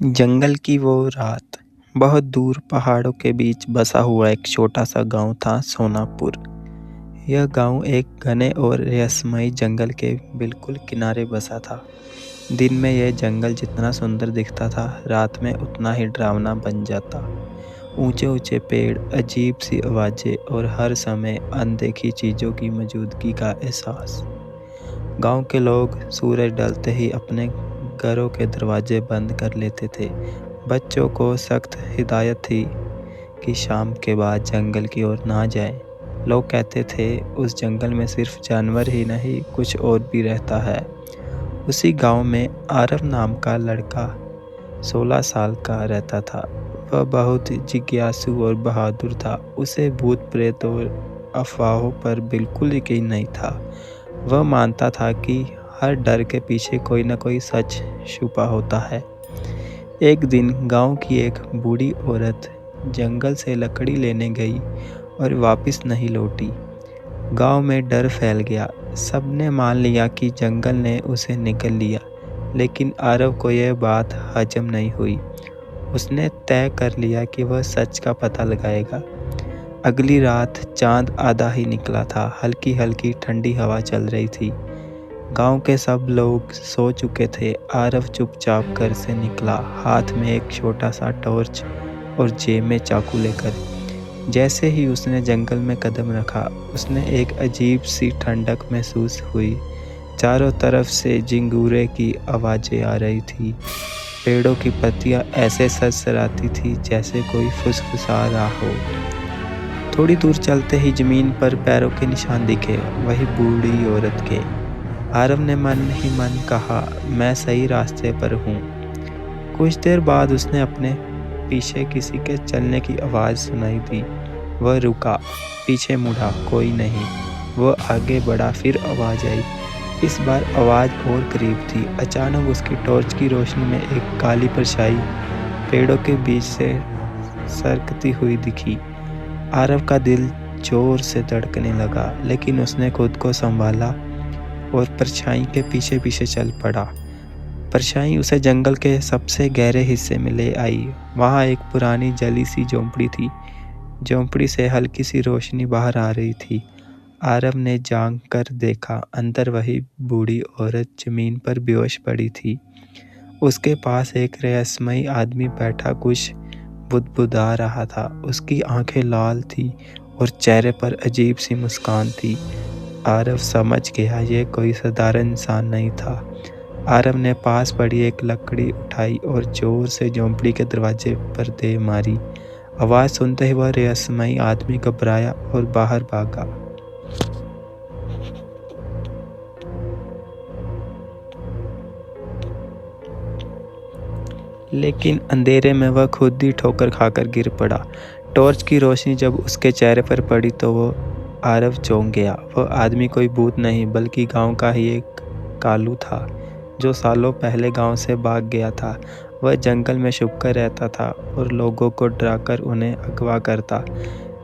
जंगल की वो रात। बहुत दूर पहाड़ों के बीच बसा हुआ एक छोटा सा गांव था सोनापुर। यह गांव एक घने और रहस्यमय जंगल के बिल्कुल किनारे बसा था। दिन में यह जंगल जितना सुंदर दिखता था, रात में उतना ही डरावना बन जाता। ऊंचे ऊंचे पेड़, अजीब सी आवाजें और हर समय अनदेखी चीजों की मौजूदगी का एहसास। गांव के लोग सूरज ढलते ही अपने घरों के दरवाजे बंद कर लेते थे। बच्चों को सख्त हिदायत थी कि शाम के बाद जंगल की ओर ना जाएं। लोग कहते थे उस जंगल में सिर्फ जानवर ही नहीं, कुछ और भी रहता है। उसी गांव में आरव नाम का लड़का 16 साल का रहता था। वह बहुत जिज्ञासु और बहादुर था। उसे भूत प्रेत और अफवाहों पर बिल्कुल यकीन नहीं था। वह मानता था कि हर डर के पीछे कोई न कोई सच छुपा होता है। एक दिन गांव की एक बूढ़ी औरत जंगल से लकड़ी लेने गई और वापस नहीं लौटी। गांव में डर फैल गया। सबने मान लिया कि जंगल ने उसे निगल लिया, लेकिन आरव को यह बात हजम नहीं हुई। उसने तय कर लिया कि वह सच का पता लगाएगा। अगली रात चांद आधा ही निकला था। हल्की हल्की ठंडी हवा चल रही थी। गांव के सब लोग सो चुके थे। आरव चुपचाप घर से निकला, हाथ में एक छोटा सा टॉर्च और जेब में चाकू लेकर। जैसे ही उसने जंगल में कदम रखा, उसने एक अजीब सी ठंडक महसूस हुई। चारों तरफ से झिंगूरे की आवाज़ें आ रही थी। पेड़ों की पत्तियां ऐसे सरसराती थी जैसे कोई फुसफुसा रहा हो। थोड़ी दूर चलते ही जमीन पर पैरों के निशान दिखे, वही बूढ़ी औरत के। आरव ने मन ही मन कहा, मैं सही रास्ते पर हूँ। कुछ देर बाद उसने अपने पीछे किसी के चलने की आवाज़ सुनाई दी। वह रुका, पीछे मुड़ा, कोई नहीं। वह आगे बढ़ा, फिर आवाज़ आई। इस बार आवाज़ और करीब थी। अचानक उसकी टॉर्च की रोशनी में एक काली परछाई पेड़ों के बीच से सरकती हुई दिखी। आरव का दिल जोर से धड़कने लगा, लेकिन उसने खुद को संभाला और परछाई के पीछे पीछे चल पड़ा। परछाई उसे जंगल के सबसे गहरे हिस्से में ले आई। वहाँ एक पुरानी जली सी झोंपड़ी थी। झोंपड़ी से हल्की सी रोशनी बाहर आ रही थी। आरव ने झांक कर देखा। अंदर वही बूढ़ी औरत जमीन पर बेहोश पड़ी थी। उसके पास एक रहस्यमय आदमी बैठा कुछ बुदबुदा रहा था। उसकी आंखें लाल थी और चेहरे पर अजीब सी मुस्कान थी। आरव समझ गया यह कोई साधारण इंसान नहीं था। आरव ने पास पड़ी एक लकड़ी उठाई और जोर से झोंपड़ी के दरवाजे पर दे मारी। आवाज़ सुनते ही वह रहस्यमय आदमी घबराया और बाहर भागा। लेकिन अंधेरे में वह खुद ही ठोकर खाकर गिर पड़ा। टॉर्च की रोशनी जब उसके चेहरे पर पड़ी तो वो आरव चौंक गया। वह आदमी कोई भूत नहीं, बल्कि गांव का ही एक कालू था, जो सालों पहले गांव से भाग गया था। वह जंगल में छुपकर रहता था और लोगों को डराकर उन्हें अगवा करता,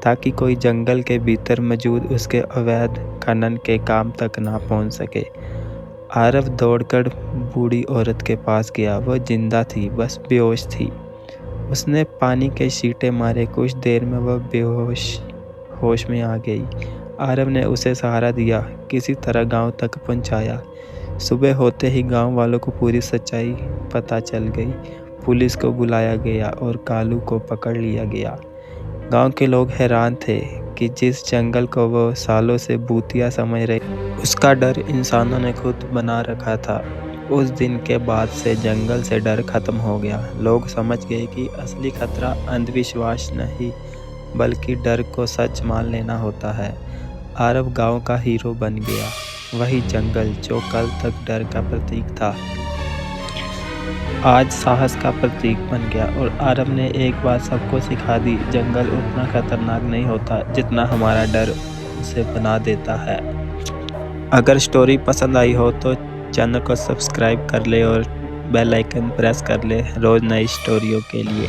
ताकि कोई जंगल के भीतर मौजूद उसके अवैध खनन के काम तक ना पहुंच सके। आरव दौड़कर बूढ़ी औरत के पास गया। वह जिंदा थी, बस बेहोश थी। उसने पानी के छींटे मारे। कुछ देर में वह होश में आ गई। आरव ने उसे सहारा दिया, किसी तरह गांव तक पहुंचाया। सुबह होते ही गांव वालों को पूरी सच्चाई पता चल गई। पुलिस को बुलाया गया और कालू को पकड़ लिया गया। गांव के लोग हैरान थे कि जिस जंगल को वो सालों से भूतिया समझ रहे, उसका डर इंसानों ने खुद बना रखा था। उस दिन के बाद से जंगल से डर खत्म हो गया। लोग समझ गए कि असली खतरा अंधविश्वास नहीं, बल्कि डर को सच मान लेना होता है। आरव गांव का हीरो बन गया। वही जंगल जो कल तक डर का प्रतीक था, आज साहस का प्रतीक बन गया। और आरव ने एक बात सबको सिखा दी, जंगल उतना खतरनाक नहीं होता जितना हमारा डर उसे बना देता है। अगर स्टोरी पसंद आई हो तो चैनल को सब्सक्राइब कर ले और बेल आइकन प्रेस कर ले रोज़ नई स्टोरियों के लिए।